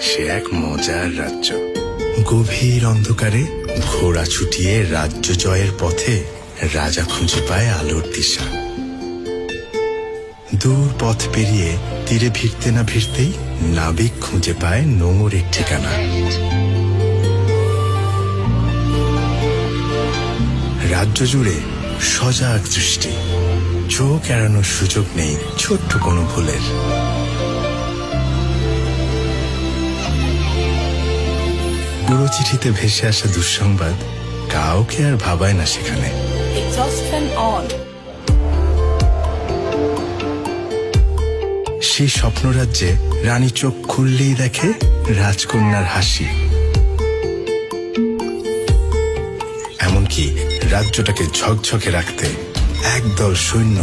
সে এক মজার রাজ্য। গভীর অন্ধকারে ঘোড়া ছুটিয়ে রাজ্য জয়ের পথে রাজা খুঁজে পায় আলোর দিশা। দূর পথ পেরিয়ে তীরে ভিড়তে না ভিড়তেই নাবিক খুঁজে পায় নোঙরের ঠিকানা। রাজ্য জুড়ে সজাগ দৃষ্টি, চোখ এড়ানোর সুযোগ নেই ছোট্ট কোনো ভুলের। পুরো চিঠিতে ভেসে আসা দুঃসংবাদ কাউকে আর ভাবায় না সেখানে। সেই স্বপ্নরাজ্যে রানী চোখ খুললেই দেখে রাজকন্যার হাসি। এমনকি রাজ্যটাকে ঝকঝকে রাখতে একদল সৈন্য